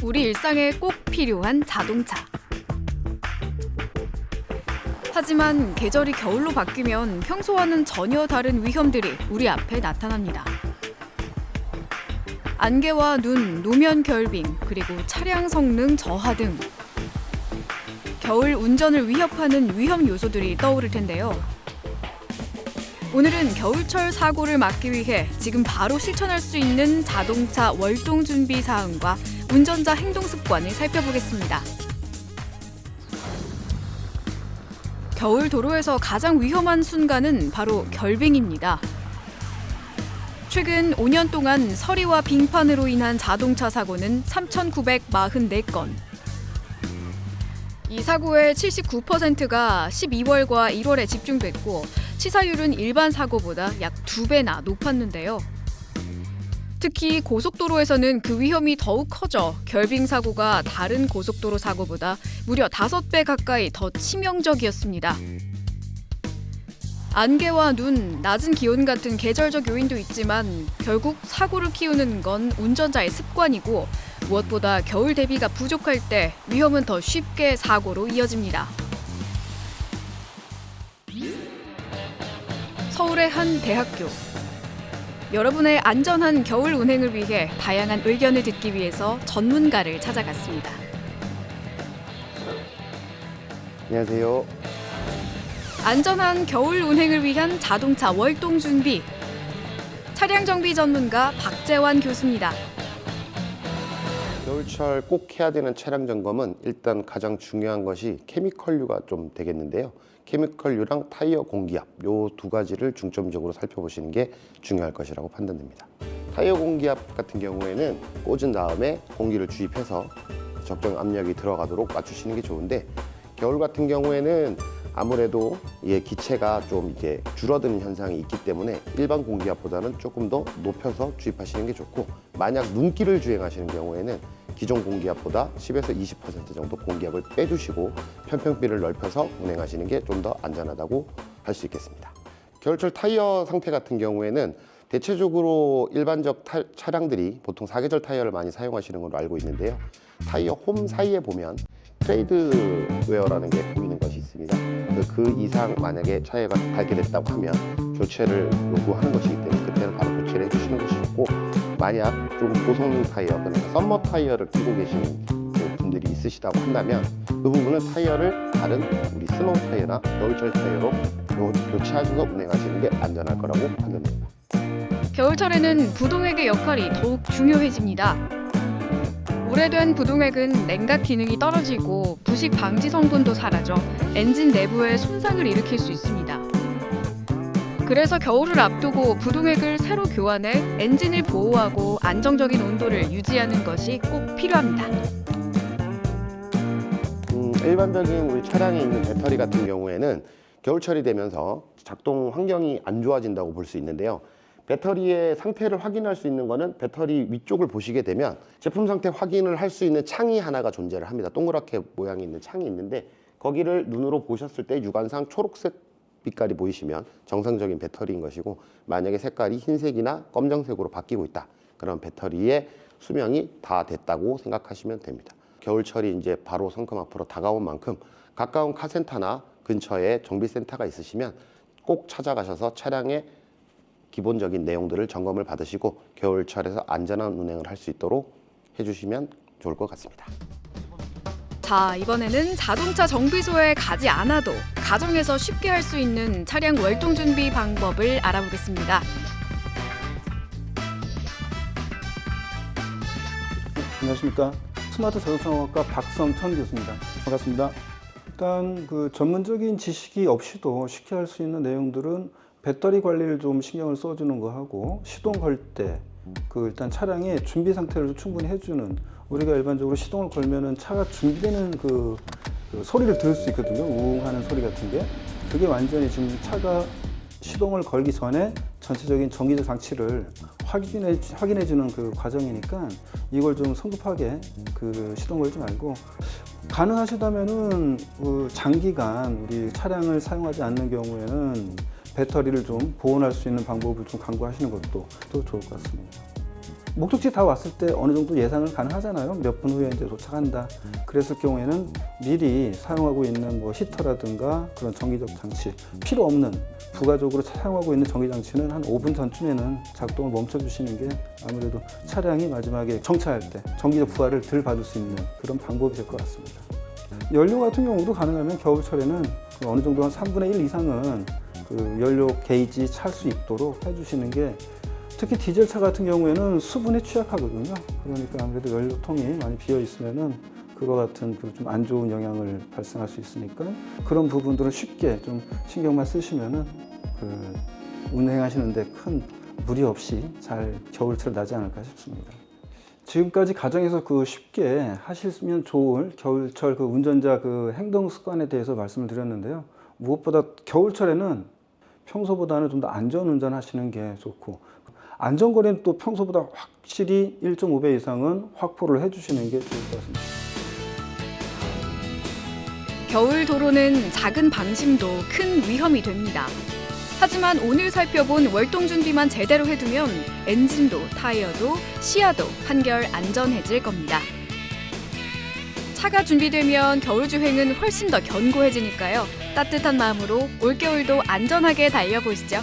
우리 일상에 꼭 필요한 자동차. 하지만 계절이 겨울로 바뀌면 평소와는 전혀 다른 위험들이 우리 앞에 나타납니다. 안개와 눈, 노면 결빙, 그리고 차량 성능 저하 등 겨울 운전을 위협하는 위험 요소들이 떠오를 텐데요. 오늘은 겨울철 사고를 막기 위해 지금 바로 실천할 수 있는 자동차 월동 준비 사항과 운전자 행동 습관을 살펴보겠습니다. 겨울 도로에서 가장 위험한 순간은 바로 결빙입니다. 최근 5년 동안 서리와 빙판으로 인한 자동차 사고는 3,944건. 이 사고의 79%가 12월과 1월에 집중됐고 치사율은 일반 사고보다 약 2배나 높았는데요. 특히 고속도로에서는 그 위험이 더욱 커져 결빙 사고가 다른 고속도로 사고보다 무려 5배 가까이 더 치명적이었습니다. 안개와 눈, 낮은 기온 같은 계절적 요인도 있지만 결국 사고를 키우는 건 운전자의 습관이고 무엇보다 겨울 대비가 부족할 때 위험은 더 쉽게 사고로 이어집니다. 서울의 한 대학교. 여러분의 안전한 겨울 운행을 위해 다양한 의견을 듣기 위해서 전문가를 찾아갔습니다. 안녕하세요. 안전한 겨울 운행을 위한 자동차 월동 준비. 차량 정비 전문가 박재환 교수입니다. 겨울철 꼭 해야 되는 차량 점검은 일단 가장 중요한 것이 케미컬류가 좀 되겠는데요. 케미컬류랑 타이어 공기압 요 두 가지를 중점적으로 살펴보시는 게 중요할 것이라고 판단됩니다. 타이어 공기압 같은 경우에는 꽂은 다음에 공기를 주입해서 적정 압력이 들어가도록 맞추시는 게 좋은데 겨울 같은 경우에는 아무래도 기체가 좀 이렇게 줄어드는 현상이 있기 때문에 일반 공기압보다는 조금 더 높여서 주입하시는 게 좋고 만약 눈길을 주행하시는 경우에는 기존 공기압보다 10에서 20% 정도 공기압을 빼주시고 편평비를 넓혀서 운행하시는 게 좀 더 안전하다고 할 수 있겠습니다. 겨울철 타이어 상태 같은 경우에는 대체적으로 일반적 차량들이 보통 사계절 타이어를 많이 사용하시는 걸로 알고 있는데요. 타이어 홈 사이에 보면 트레이드 웨어라는 게 보이는 것이 있습니다. 그 이상 만약에 차이가 발견됐다고 하면 교체를 요구하는 것이기 때문에 그때는 바로 교체를 해주시는 것이 좋고 만약 좀 고성 타이어, 그러니까 썸머 타이어를 끼고 계시는 분들이 있으시다고 한다면 그 부분은 타이어를 다른 우리 스노우 타이어나 겨울철 타이어로 교체하셔서 운행하시는 게 안전할 거라고 판단됩니다. 겨울철에는 부동액의 역할이 더욱 중요해집니다. 오래된 부동액은 냉각 기능이 떨어지고 부식 방지 성분도 사라져 엔진 내부에 손상을 일으킬 수 있습니다. 그래서 겨울을 앞두고 부동액을 새로 교환해 엔진을 보호하고 안정적인 온도를 유지하는 것이 꼭 필요합니다. 일반적인 우리 차량에 있는 배터리 같은 경우에는 겨울철이 되면서 작동 환경이 안 좋아진다고 볼 수 있는데요. 배터리의 상태를 확인할 수 있는 거는 배터리 위쪽을 보시게 되면 제품 상태 확인을 할 수 있는 창이 하나가 존재를 합니다. 동그랗게 모양이 있는 창이 있는데 거기를 눈으로 보셨을 때 육안상 초록색 빛깔이 보이시면 정상적인 배터리인 것이고 만약에 색깔이 흰색이나 검정색으로 바뀌고 있다. 그럼 배터리의 수명이 다 됐다고 생각하시면 됩니다. 겨울철이 이제 바로 성큼 앞으로 다가온 만큼 가까운 카센터나 근처에 정비센터가 있으시면 꼭 찾아가셔서 차량의 기본적인 내용들을 점검을 받으시고 겨울철에서 안전한 운행을 할 수 있도록 해주시면 좋을 것 같습니다. 자, 이번에는 자동차 정비소에 가지 않아도 가정에서 쉽게 할 수 있는 차량 월동 준비 방법을 알아보겠습니다. 안녕하십니까. 스마트 자동차공학과 박성천 교수입니다. 반갑습니다. 일단 그 전문적인 지식이 없이도 쉽게 할 수 있는 내용들은 배터리 관리를 좀 신경을 써주는 거 하고 시동 걸 때 그 일단 차량의 준비 상태를 충분히 해주는 우리가 일반적으로 시동을 걸면은 차가 준비되는 그 소리를 들을 수 있거든요. 우웅 하는 소리 같은 게 그게 완전히 지금 차가 시동을 걸기 전에 전체적인 전기적 장치를 확인해 주는 그 과정이니까 이걸 좀 성급하게 그 시동 걸지 말고 가능하시다면은 그 장기간 우리 차량을 사용하지 않는 경우에는 배터리를 좀 보온할 수 있는 방법을 좀 강구하시는 것도 또 좋을 것 같습니다. 목적지 다 왔을 때 어느 정도 예상은 가능하잖아요. 몇 분 후에 이제 도착한다. 그랬을 경우에는 미리 사용하고 있는 뭐 히터라든가 그런 전기적 장치, 필요 없는 부가적으로 사용하고 있는 전기 장치는 한 5분 전쯤에는 작동을 멈춰주시는 게 아무래도 차량이 마지막에 정차할 때 전기적 부하를 덜 받을 수 있는 그런 방법이 될 것 같습니다. 연료 같은 경우도 가능하면 겨울철에는 그 어느 정도 한 3분의 1 이상은 그 연료 게이지 찰 수 있도록 해주시는 게, 특히 디젤차 같은 경우에는 수분에 취약하거든요. 그러니까 아무래도 연료통이 많이 비어 있으면은 그와 같은 그 좀 안 좋은 영향을 발생할 수 있으니까 그런 부분들을 쉽게 좀 신경만 쓰시면은 그 운행하시는데 큰 무리 없이 잘 겨울철 나지 않을까 싶습니다. 지금까지 가정에서 그 쉽게 하시면 좋을 겨울철 그 운전자 그 행동 습관에 대해서 말씀을 드렸는데요. 무엇보다 겨울철에는 평소보다는 좀 더 안전 운전하시는 게 좋고, 안전거리는 또 평소보다 확실히 1.5배 이상은 확보를 해주시는 게 좋을 것 같습니다. 겨울 도로는 작은 방심도 큰 위험이 됩니다. 하지만 오늘 살펴본 월동 준비만 제대로 해두면 엔진도 타이어도 시야도 한결 안전해질 겁니다. 차가 준비되면 겨울 주행은 훨씬 더 견고해지니까요. 따뜻한 마음으로 올겨울도 안전하게 달려보시죠.